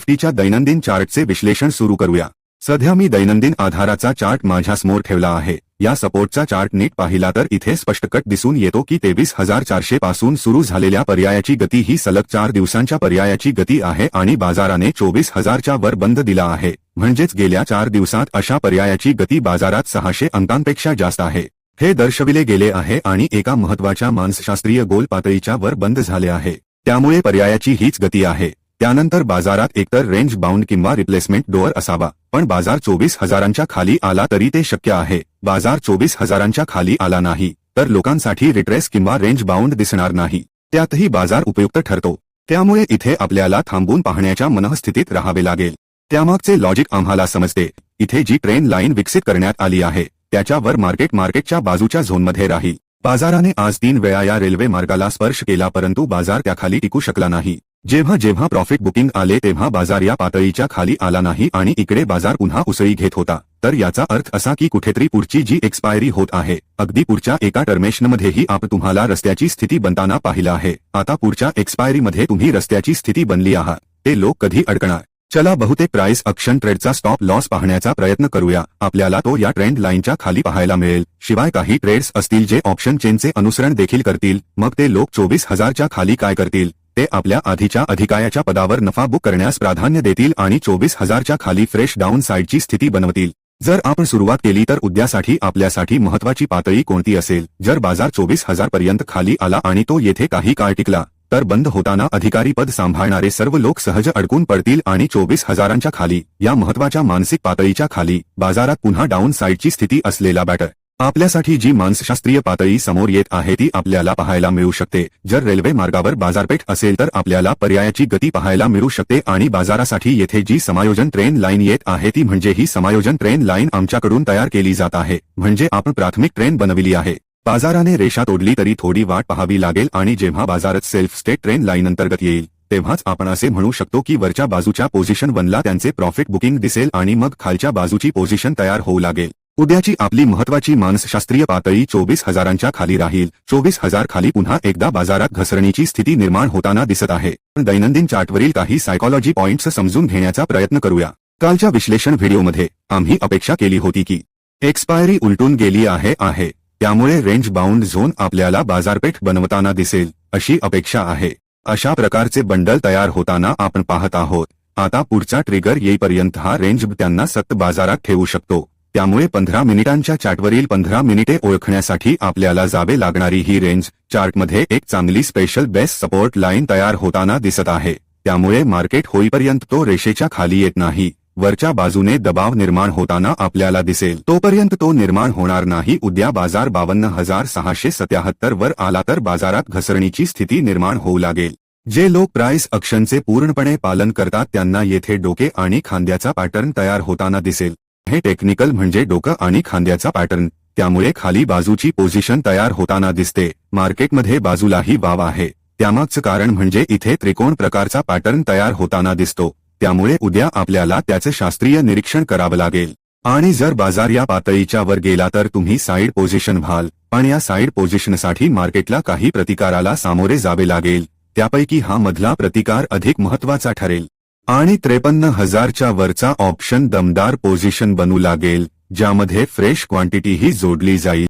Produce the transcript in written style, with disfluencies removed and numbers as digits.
निफ्टीच्या दैनंदिन चार्टचे विश्लेषण सुरू करूया। सध्या मी दैनंदिन आधाराचा चार्ट माझ्यासमोर ठेवला आहे। या सपोर्टचा चार्ट नीट पाहिला तर इथे स्पष्ट कट दिसून येतो की 23,400 पासून सुरू झालेल्या पर्यायाची गती ही सलग 4 दिवसांच्या पर्यायाची गती आहे आणि बाजाराने 24,000च्या वर बंद दिला आहे। म्हणजेच गेल्या 4 दिवसात अशा पर्यायाची गती बाजारात 600 अंकांपेक्षा जास्त आहे। हे दर्शविले गेले आहे आणि एका महत्त्वाच्या मानसशास्त्रीय गोल पातळीच्या वर बंद झाले आहे। त्यामुळे पर्यायाची हीच गती आहे। त्यानंतर बाजारात एकतर रेंज बाउंड किंवा रिप्लेसमेंट डोअर असावा, पण बाजार 24,000च्या खाली आला तरी ते शक्य आहे। बाजार 24,000च्या खाली आला नाही तर लोकांसाठी रिट्रेस किंवा रेंज बाउंड दिसणार नाही, त्यातही बाजार उपयुक्त ठरतो। त्यामुळे इथे आपल्याला थांबून पाहण्याच्या मनस्थितीत राहावे लागेल। त्यामागचे लॉजिक आम्हाला समजते। इथे जी ट्रेंड लाईन विकसित करण्यात आली आहे त्याच्यावर मार्केटच्या बाजूच्या झोनमध्ये राहील। बाजाराने आज 3 वेळा या रेल्वे मार्गाला स्पर्श केला परंतु बाजार त्याखाली टिकू शकला नाही। जेव्हा प्रॉफिट बुकिंग आले तेव्हा बाजार या पातळीच्या खाली आला नाही आणि इकडे बाजार पुन्हा उसळी घेत होता। तर याचा अर्थ असा की कुठेतरी पुढची जी एक्सपायरी होत आहे, अगदी पुढच्या एका टर्मेशनमध्येही आपण तुम्हाला रस्त्याची स्थिती बनताना पाहिलं आहे। आता पुढच्या एक्सपायरीमध्ये तुम्ही रस्त्याची स्थिती बनली आहात। ते लोक कधी अडकणार? चला बहुतेक प्राइस ॲक्शन ट्रेडचा स्टॉप लॉस पाहण्याचा प्रयत्न करूया। आपल्याला तो या ट्रेंड लाईनच्या खाली पाहायला मिळेल। शिवाय काही ट्रेड्स असतील जे ऑप्शन चेनचे अनुसरण देखील करतील। मग ते लोक 24,000च्या खाली काय करतील? ते आपल्या आधीच्या अधिकायाच्या पदावर नफा बुक करण्यास प्राधान्य देतील आणि 24,000च्या खाली फ्रेश डाऊन साइडची स्थिती बनवतील। जर आपण सुरुवात केली तर उद्यासाठी आपल्यासाठी महत्त्वाची पातळी कोणती असेल? जर बाजार 24,000 पर्यंत खाली आला आणि तो येथे काही काळ टिकला तर बंद होताना अधिकारी पद सांभाळणारे सर्व लोक सहज अडकून पडतील आणि 24,000च्या खाली या महत्त्वाच्या मानसिक पातळीच्या खाली बाजारात पुन्हा डाऊन साइडची स्थिती असलेला बॅटर आपल्यासाठी जी मानसशास्त्रीय पातळी समोर येत आहे ती आपल्याला पाहायला मिळू शकते। जर रेल्वे मार्गावर बाजारपेठ असेल तर आपल्याला पर्यायाची गती पाहायला मिळू शकते आणि बाजारासाठी येथे जी समायोजन ट्रेंड लाईन येत आहे ती म्हणजे ही समायोजन ट्रेंड लाईन आमच्याकडून तयार केली जात आहे। म्हणजे आपण प्राथमिक ट्रेंड बनविली आहे। बाजाराने रेषा तोडली तरी थोडी वाट पाहावी लागेल आणि जेव्हा बाजारात सेल्फ स्टेट ट्रेंड लाईन अंतर्गत येईल तेव्हाच आपण असे म्हणू शकतो की वरच्या बाजूच्या पोझिशन बनला त्यांचे प्रॉफिट बुकिंग दिसेल आणि मग खालच्या बाजूची पोझिशन तयार होऊ लागेल। उद्याची आपली महत्त्वाची मानसशास्त्रीय पातळी 24,000च्या खाली राहील। 24,000 खाली पुन्हा एकदा बाजारात घसरणीची स्थिती निर्माण होताना दिसत आहे। दैनंदिन चार्टवरील काही सायकॉलॉजी पॉइंट्स समजून घेण्याचा प्रयत्न करूया। कालच्या विश्लेषण व्हिडिओमध्ये आम्ही अपेक्षा केली होती की एक्सपायरी उलटून गेली आहे त्यामुळे रेंज बाउंड झोन आपल्याला बाजारपेठ बनवताना दिसेल अशी अपेक्षा आहे। अशा प्रकारचे बंडल तयार होताना आपण पाहत आहोत। आता पुढचा ट्रिगर येईपर्यंत हा रेंज त्यांना सतत बाजारात ठेवू शकतो। त्यामुळे 15 मिनिटांच्या चार्टवरील 15 मिनिटे ओळखण्यासाठी आपल्याला जावे लागणारी ही रेंज चार्टमध्ये एक चांगली स्पेशल बेस सपोर्ट लाईन तयार होताना दिसत आहे। त्यामुळे मार्केट होईपर्यंत तो रेषेच्या खाली येत नाही, वरच्या बाजूने दबाव निर्माण होताना आपल्याला दिसेल। तोपर्यंत तो निर्माण होणार नाही। उद्या बाजार 52,677 वर आला तर बाजारात घसरणीची स्थिती निर्माण होऊ लागेल। जे लोक प्राइस ॲक्शनचे पूर्णपणे पालन करतात त्यांना येथे डोके आणि खांद्याचा पॅटर्न तयार होताना दिसेल। हे टेक्निकल म्हणजे डोकं आणि खांद्याचा पॅटर्न। त्यामुळे खाली बाजूची पोझिशन तयार होताना दिसते। मार्केटमध्ये बाजूलाही वाव आहे। त्यामागचं कारण म्हणजे इथे त्रिकोण प्रकारचा पॅटर्न तयार होताना दिसतो। त्यामुळे उद्या आपल्याला त्याचे शास्त्रीय निरीक्षण करावं लागेल आणि जर बाजार या पातळीच्या वर गेला तर तुम्ही साइड पोझिशन व्हाल, पण या साइड पोझिशनसाठी मार्केटला काही प्रतिकाराला सामोरे जावे लागेल। त्यापैकी हा मधला प्रतिकार अधिक महत्त्वाचा ठरेल आणि 53,000च्या वरचा ऑप्शन दमदार पोझिशन बनू लागेल, ज्यामध्ये फ्रेश क्वांटिटी ही जोडली जाईल।